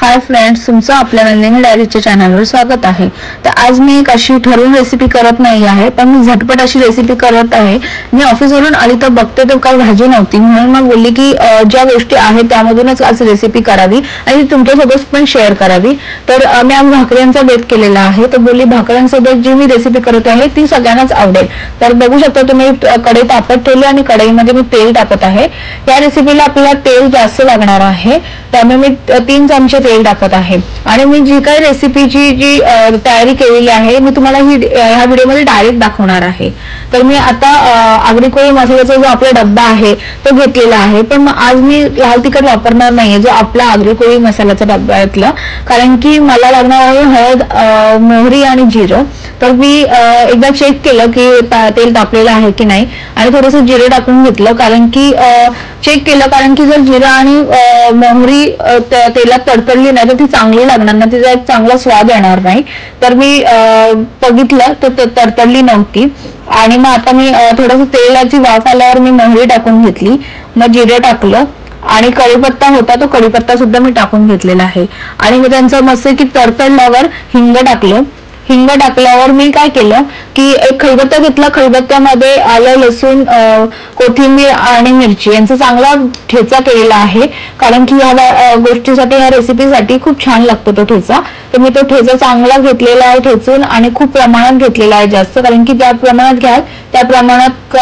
Hi friends, तुमचं आपल्या नंदिनी डायरीच्या चॅनलवर स्वागत आहे। तर आज मी एक अशी ठरवून रेसिपी करत नाही आहे, पण मी झटपट अशी रेसिपी करत आहे। मी ऑफिसवरून आली तर बघते तर काही भाजी नव्हती, म्हणून मग बोलली की ज्या गोष्टी आहेत त्यामधूनच आज रेसिपी करावी आणि तुमच्यासोबत पण शेअर करावी। तर मी आज भाकऱ्यांचा बेत केलेला आहे, तर बोलली भाकऱ्यांसोबत जी मी रेसिपी करत आहे ती सगळ्यांनाच आवडेल। तर बघू शकता तुम्ही कढई तापत ठेवली आणि कढईमध्ये मी तेल टाकत आहे। या रेसिपीला आपल्याला तेल जास्त लागणार आहे, त्यामुळे मी 3 चमचे तेल टाकत आहे। आणि मी जी काही रेसिपीची जी तयारी केलेली आहे मी तुम्हाला ह्या व्हिडिओमध्ये डायरेक्ट दाखवणार आहे। तर मी आता आगरी कोळी मसाल्याचा जो आपला डब्बा आहे तो घेतलेला आहे, पण आज मी लाल तिखट वापरणार नाहीये जो आपला आगरी कोळी मसाल्याचा डब्बा आहे, कारण की मला लागणार आहे हळद, मोहरी आणि जिरं। तर मी एकदा चेक केलं की तेल तापलेलं आहे की नाही आणि थोडंसं जिरं टाकून घेतलं, कारण की चेक केलं, कारण की जर जिरं आणि मोहरी तेलात तडतडली नाही तर ती चांगली लागणार नाही, तिचा एक चांगला स्वाद येणार नाही। तर मी बघितलं तर तडतडली नव्हती आणि मग आता मी थोडंसं तेलाची वाफ आल्यावर मी मोहरी टाकून घेतली, मग जिरं टाकलं आणि कढीपत्ता होता तो कढीपत्ता सुद्धा मी टाकून घेतलेला आहे। आणि मी त्यांचं मस्त की तडतडल्यावर हिंग टाकलं। हिंग टाकल्यावर मी काय केलं की एक खलबत्ता घेतला, खलबत्त्यामध्ये आलं, लसूण, कोथिंबीर आणि मिरची यांचा चांगला ठेचा केलेला आहे, कारण की ह्या गोष्टीसाठी, ह्या रेसिपीसाठी खूप छान लागतो तो ठेचा। तर मी तो ठेचा चांगला घेतलेला आहे ठेचून आणि खूप प्रमाणात घेतलेला आहे, जास्त, कारण की ज्या प्रमाणात घ्याल त्या प्रमाणात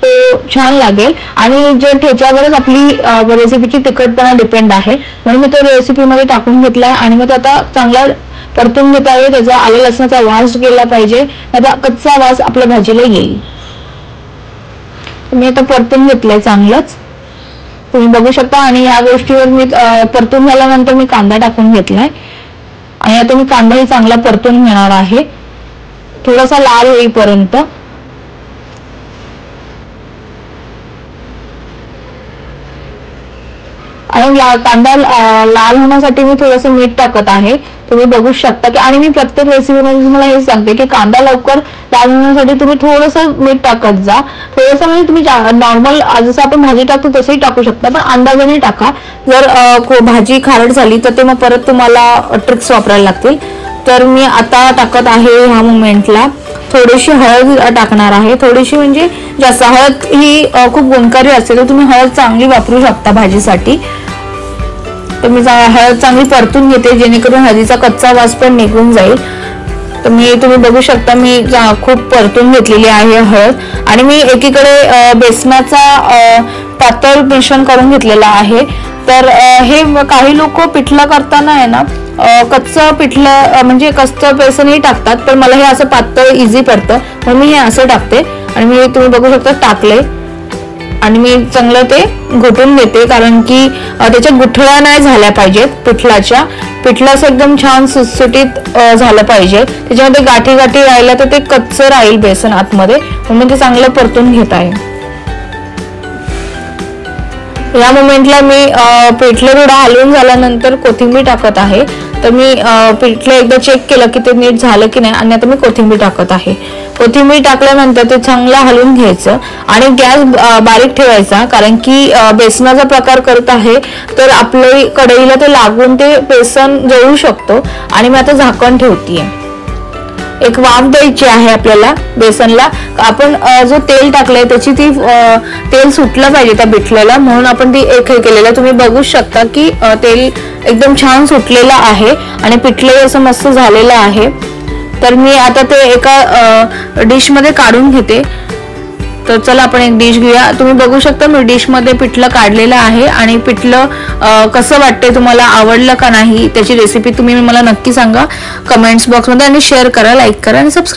तो छान लागेल आणि जे ठेच्यावरच आपली रेसिपीची तिखटपणा डिपेंड आहे, म्हणून मी तो रेसिपीमध्ये टाकून घेतलाय। आणि मग आता चांगला परतून घेता येईल, त्याचा आलं लसणाचा वास गेला पाहिजे, त्याचा कच्चा वास आपल्या भाजीला येईल। मी आता परतून घेतलंय चांगलंच, तुम्ही बघू शकता। आणि या गोष्टीवर मी परतून झाल्यानंतर मी कांदा टाकून घेतलाय आणि आता मी कांदाही चांगला परतून घेणार आहे थोडासा लाल होईपर्यंत। आणि कांदा लाल होण्यासाठी मी थोडंसं मीठ टाकत आहे, तुम्ही बघू शकता की। आणि मी प्रत्येक रेसिपीमध्ये तुम्हाला हे सांगते की कांदा लवकर लाल होण्यासाठी तुम्ही थोडंसं मीठ टाकत जा, थोडंसं, म्हणजे तुम्ही नॉर्मल जसं आपण भाजी टाकतो तसंही टाकू शकता, पण अंदाजाने टाका। जर भाजी खारट झाली तर ते मग परत तुम्हाला ट्रिक्स वापरायला लागतील। तर मी आता टाकत आहे ह्या मोमेंटला थोडीशी हळद टाकणार आहे, थोडीशी म्हणजे जास्त। हळद ही खूप गुणकारी असते, तर तुम्ही हळद चांगली वापरू शकता भाजीसाठी। तर मी हळद चांगली परतून घेते जेणेकरून हळदीचा कच्चा वास पण निघून जाईल। तर तुम्ही बघू शकता मी खूप परतून घेतलेली आहे हळद। आणि मी एकीकडे बेसनाचा पातळ मिश्रण करून घेतलेला आहे। तर हे काही लोक पिठलं करताना आहे ना कच्चं पिठलं म्हणजे कच्चं बेसनही टाकतात, पण मला हे असं पातळ इझी पडतं म्हणून मी हे असं टाकते। आणि मी तुम्ही बघू शकता टाकले आणि मी चांगलं ते घोटून घेते, कारण की त्याच्या गुठळ्या नाही झाल्या पाहिजेत पिठलं असं एकदम छान सुटसुटीत झालं पाहिजे, त्याच्यामध्ये गाठी गाठी राहिल्या तर ते कच्चं राहील बेसन आतमध्ये, म्हणून ते चांगलं परतून घेत आहे। या मोमेंटला मी पिठलं थोडं हलवून झाल्यानंतर कोथिंबीर टाकत आहे। तर मी पिठलं एकदा चेक केलं की ते नीट झालं की नाही आणि आता मी कोथिंबीर टाकत आहे। कोथिंबीर टाकल्यानंतर ते चांगलं हलवून घ्यायचं आणि गॅस बारीक ठेवायचा, कारण की बेसनाचा प्रकार करत आहे तर आपल्या कढईला ते लागून ते बेसन जळू शकतो। आणि मी आता झाकण ठेवतीये, एक वाफ द्यायची आहे आपल्याला बेसनला। आपण जो तेल टाकलंय त्याची ती तेल सुटलं पाहिजे त्या पिठल्याला, म्हणून आपण ती एक हे केलेलं। तुम्ही बघू शकता की तेल एकदम छान सुटलेलं आहे आणि पिठलंही असं मस्त झालेलं आहे। तर मी आता ते एका डिश मध्ये काढून घेते। तर चला आपण एक डिश घेऊया। तुम्ही बघू शकता मी डिश मध्ये पिठलं काढलेलं आहे आणि पिठलं कसं वाटतंय, तुम्हाला आवडलं का नाही, त्याची रेसिपी तुम्ही मला नक्की सांगा कमेंट्स बॉक्स मध्ये आणि शेअर करा, लाईक करा आणि सबस्क्राईब